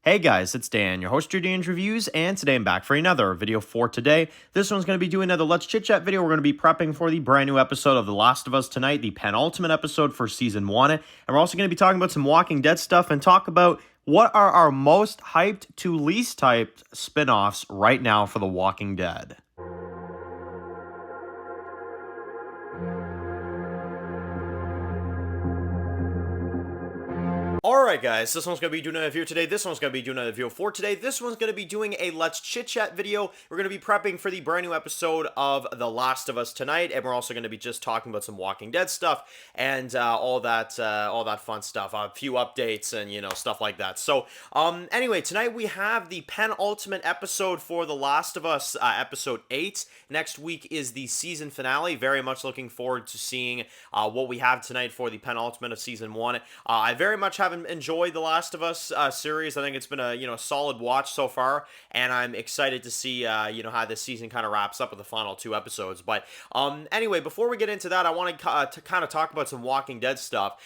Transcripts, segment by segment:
Hey guys, it's Dan, your host of your Dan's Reviews, and today I'm back for another video for today. This one's going to be doing another Let's Chit Chat video. We're going to be prepping for the brand new episode of The Last of Us tonight, the penultimate episode for Season 1. And we're also going to be talking about some Walking Dead stuff and talk about what are our most hyped to least hyped spin-offs right now for The Walking Dead. Alright guys, this one's going to be doing a review today, this one's going to be doing a review for today, this one's going to be doing a Let's Chit Chat video. We're going to be prepping for the brand new episode of The Last of Us tonight, and we're also going to be just talking about some Walking Dead stuff, and all that fun stuff, a few updates, and, stuff like that. So, anyway, tonight we have the penultimate episode for The Last of Us, episode 8. Next week is the season finale. Very much looking forward to seeing what we have tonight for the penultimate of season 1. I very much have enjoyed the Last of Us series. I think it's been a solid watch so far, and I'm excited to see how this season kind of wraps up with the final 2 episodes. But anyway, before we get into that, I want to kind of talk about some Walking Dead stuff.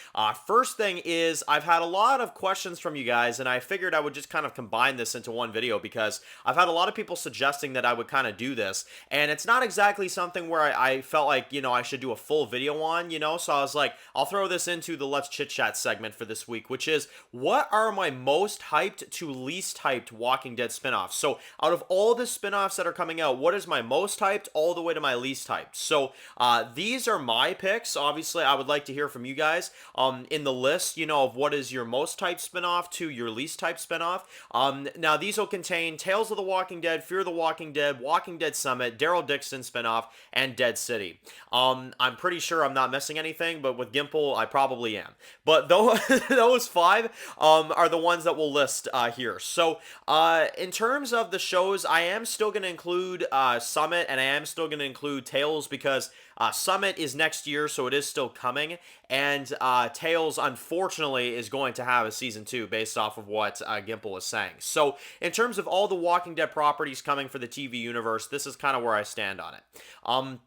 First thing is, I've had a lot of questions from you guys, and I figured I would just kind of combine this into one video because I've had a lot of people suggesting that I would kind of do this, and it's not exactly something where I felt like I should do a full video on, so I was like, I'll throw this into the Let's Chit Chat segment for this week, which is, what are my most hyped to least hyped Walking Dead spinoffs? So out of all the spinoffs that are coming out, what is my most hyped all the way to my least hyped? So these are my picks. Obviously, I would like to hear from you guys in the list, of what is your most hyped spinoff to your least hyped spinoff. Now, these will contain Tales of the Walking Dead, Fear the Walking Dead Summit, Daryl Dixon spinoff, and Dead City. I'm pretty sure I'm not missing anything, but with Gimple, I probably am. But those 5 are the ones that we'll list here. So in terms of the shows, I am still going to include Summit, and I am still going to include Tales because Summit is next year, so it is still coming, and Tales, unfortunately, is going to have a season 2 based off of what Gimple was saying. So in terms of all the Walking Dead properties coming for the TV universe, this is kind of where I stand on it.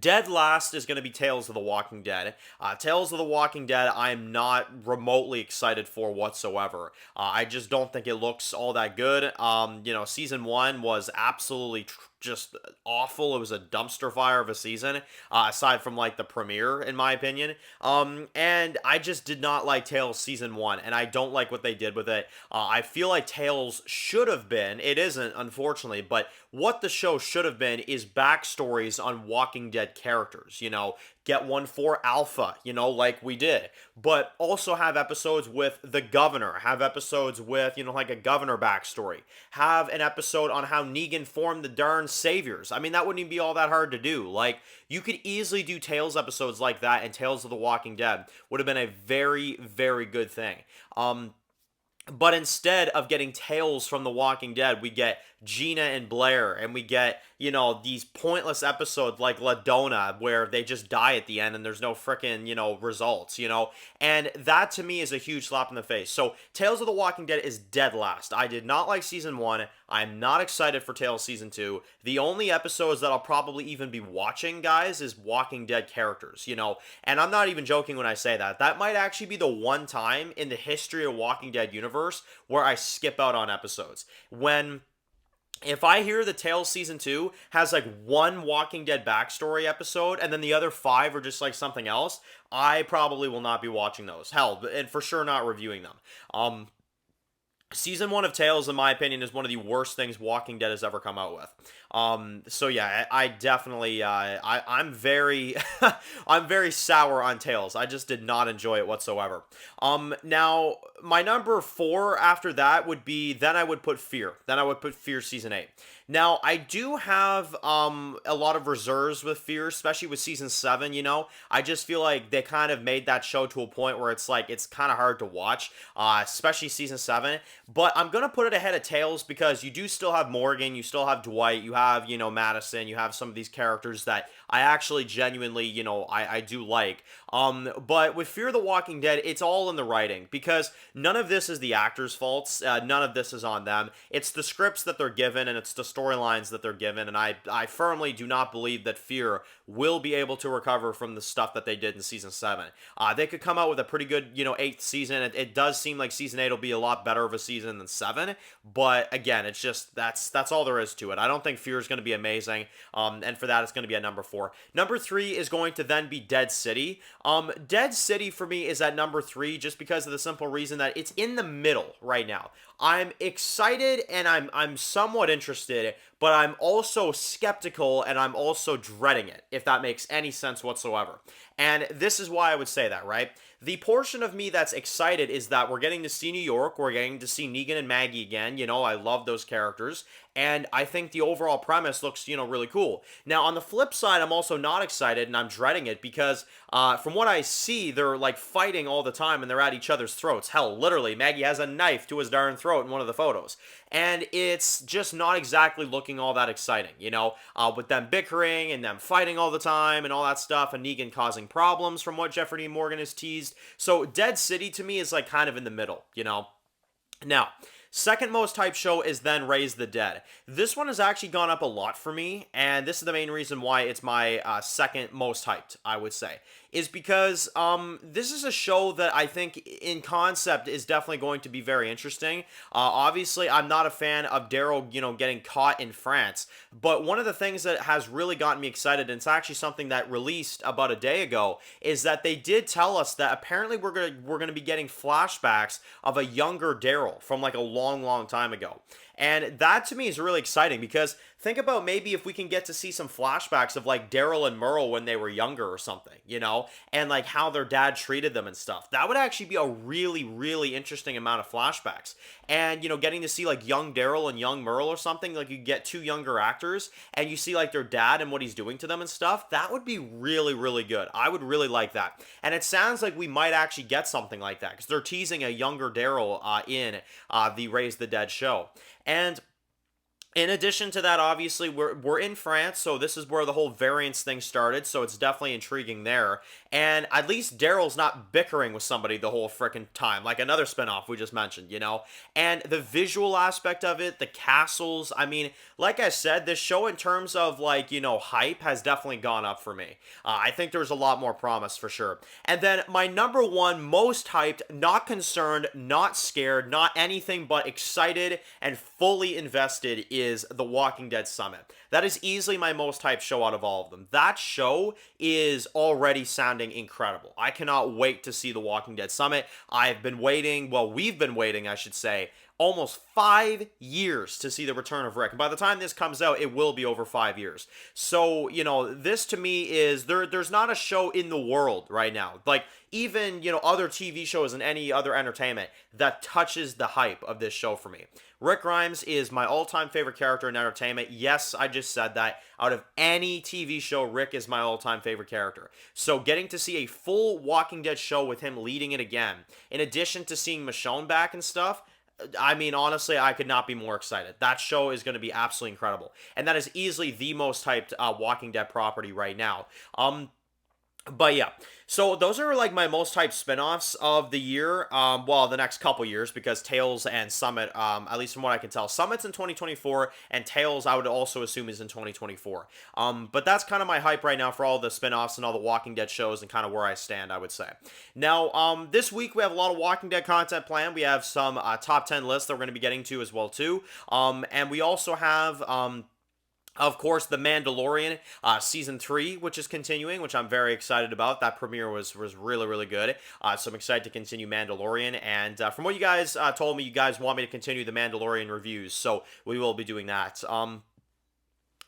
Dead last is going to be Tales of the Walking Dead. Tales of the Walking Dead, I'm not remotely excited for whatsoever. I just don't think it looks all that good. Season 1 was absolutely just awful. It was a dumpster fire of a season, aside from like the premiere, in my opinion. And I just did not like Tales season 1, and I don't like what they did with it. I feel like Tales should have been, it isn't, unfortunately, but what the show should have been is backstories on Walking Dead characters, get one for Alpha, like we did, but also have episodes with the governor, have episodes with, like a governor backstory, have an episode on how Negan formed the darn Saviors. I mean, that wouldn't even be all that hard to do. Like, you could easily do Tales episodes like that, and Tales of the Walking Dead would have been a very, very good thing. But instead of getting Tales from The Walking Dead, we get Gina and Blair, and we get, these pointless episodes like La Donna, where they just die at the end and there's no frickin', results, and that to me is a huge slap in the face. So Tales of the Walking Dead is dead last. I did not like season 1. I'm not excited for Tales season 2. The only episodes that I'll probably even be watching, guys, is Walking Dead characters, and I'm not even joking when I say that. That might actually be the one time in the history of Walking Dead universe where I skip out on episodes. If I hear the Tales season 2 has like one Walking Dead backstory episode and then the other 5 are just like something else, I probably will not be watching those. Hell, and for sure not reviewing them. Season 1 of Tales, in my opinion, is one of the worst things Walking Dead has ever come out with. So yeah, I definitely, I'm very, I'm very sour on Tales. I just did not enjoy it whatsoever. Now, my number 4 after that would be, then I would put Fear. Then I would put Fear Season 8. Now, I do have a lot of reserves with Fear, especially with Season 7, I just feel like they kind of made that show to a point where it's like, it's kind of hard to watch, especially Season 7. But I'm going to put it ahead of Tales because you do still have Morgan, you still have Dwight, you have, Madison, you have some of these characters that I actually genuinely, I do like. But with Fear the Walking Dead, it's all in the writing because none of this is the actors' faults. None of this is on them. It's the scripts that they're given and it's the storylines that they're given. And I firmly do not believe that Fear will be able to recover from the stuff that they did in season 7. They could come out with a pretty good, 8th season. It does seem like season 8 will be a lot better of a season season than 7. But again, it's just that's all there is to it. I don't think Fear is going to be amazing. And for that, it's going to be at number 4. Number 3 is going to then be Dead City. Dead City for me is at number 3 just because of the simple reason that it's in the middle right now. I'm excited and I'm somewhat interested, but I'm also skeptical and I'm also dreading it, if that makes any sense whatsoever. And this is why I would say that, right? The portion of me that's excited is that we're getting to see New York, we're getting to see Negan and Maggie again. You know, I love those characters, and I think the overall premise looks, really cool. Now, on the flip side, I'm also not excited, and I'm dreading it because from what I see, they're like fighting all the time, and they're at each other's throats. Hell, literally, Maggie has a knife to his darn throat in one of the photos, and it's just not exactly looking all that exciting, with them bickering and them fighting all the time and all that stuff, and Negan causing problems from what Jeffrey Dean Morgan has teased. So Dead City to me is like kind of in the middle, Now, second most hyped show is then Raise the Dead. This one has actually gone up a lot for me, and this is the main reason why it's my second most hyped, I would say, is because this is a show that I think in concept is definitely going to be very interesting. Obviously, I'm not a fan of Daryl, getting caught in France, but one of the things that has really gotten me excited, and it's actually something that released about a day ago, is that they did tell us that apparently we're gonna be getting flashbacks of a younger Daryl from like a long time ago. And that to me is really exciting because think about maybe if we can get to see some flashbacks of like Daryl and Merle when they were younger or something, and like how their dad treated them and stuff. That would actually be a really interesting amount of flashbacks. And, getting to see like young Daryl and young Merle or something, like you get 2 younger actors and you see like their dad and what he's doing to them and stuff, that would be really good. I would really like that. And it sounds like we might actually get something like that because they're teasing a younger Daryl in the Raise the Dead show. And in addition to that, obviously, we're in France, so this is where the whole variance thing started, so it's definitely intriguing there. And at least Daryl's not bickering with somebody the whole frickin' time, like another spinoff we just mentioned, And the visual aspect of it, the castles, I mean, like I said, this show in terms of, like, hype has definitely gone up for me. I think there's a lot more promise for sure. And then my number 1 most hyped, not concerned, not scared, not anything but excited and fully invested is The Walking Dead Summit. That is easily my most hyped show out of all of them. That show is already sounding incredible. I cannot wait to see The Walking Dead Summit. I've been waiting, we've been waiting, I should say, almost 5 years to see the return of Rick. And by the time this comes out, it will be over 5 years. So, this to me is, there's not a show in the world right now, like even, other TV shows and any other entertainment that touches the hype of this show for me. Rick Grimes is my all-time favorite character in entertainment. Yes, I just said that. Out of any TV show, Rick is my all-time favorite character. So getting to see a full Walking Dead show with him leading it again, in addition to seeing Michonne back and stuff, I mean, honestly, I could not be more excited. That show is going to be absolutely incredible. And that is easily the most hyped Walking Dead property right now. But yeah, so those are like my most hyped spinoffs of the year, the next couple years, because Tales and Summit, at least from what I can tell, Summit's in 2024, and Tales I would also assume is in 2024. But that's kind of my hype right now for all the spinoffs and all the Walking Dead shows and kind of where I stand, I would say. Now, this week we have a lot of Walking Dead content planned. We have some top 10 lists that we're going to be getting to as well, too. And we also have... of course, The Mandalorian Season 3, which is continuing, which I'm very excited about. That premiere was really good. So I'm excited to continue Mandalorian. And from what you guys told me, you guys want me to continue the Mandalorian reviews. So we will be doing that.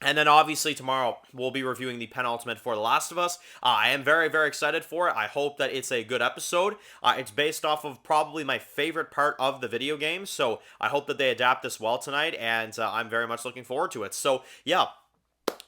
And then obviously tomorrow we'll be reviewing the penultimate for The Last of Us. I am very excited for it. I hope that it's a good episode. It's based off of probably my favorite part of the video game, so I hope that they adapt this well tonight, and I'm very much looking forward to it. So yeah,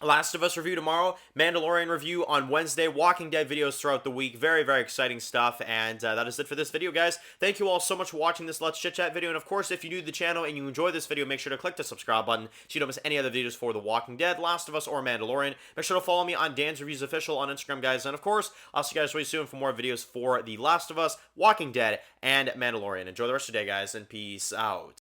Last of Us review tomorrow, Mandalorian review on Wednesday, Walking Dead videos throughout the week. Very exciting stuff, and that is it for this video, guys. Thank you all so much for watching this Let's Chit Chat video, and of course, if you're new to the channel and you enjoy this video, make sure to click the subscribe button so you don't miss any other videos for The Walking Dead, Last of Us, or Mandalorian. Make sure to follow me on Dan's Reviews Official on Instagram, guys, and of course, I'll see you guys really soon for more videos for The Last of Us, Walking Dead, and Mandalorian. Enjoy the rest of your day, guys, and peace out.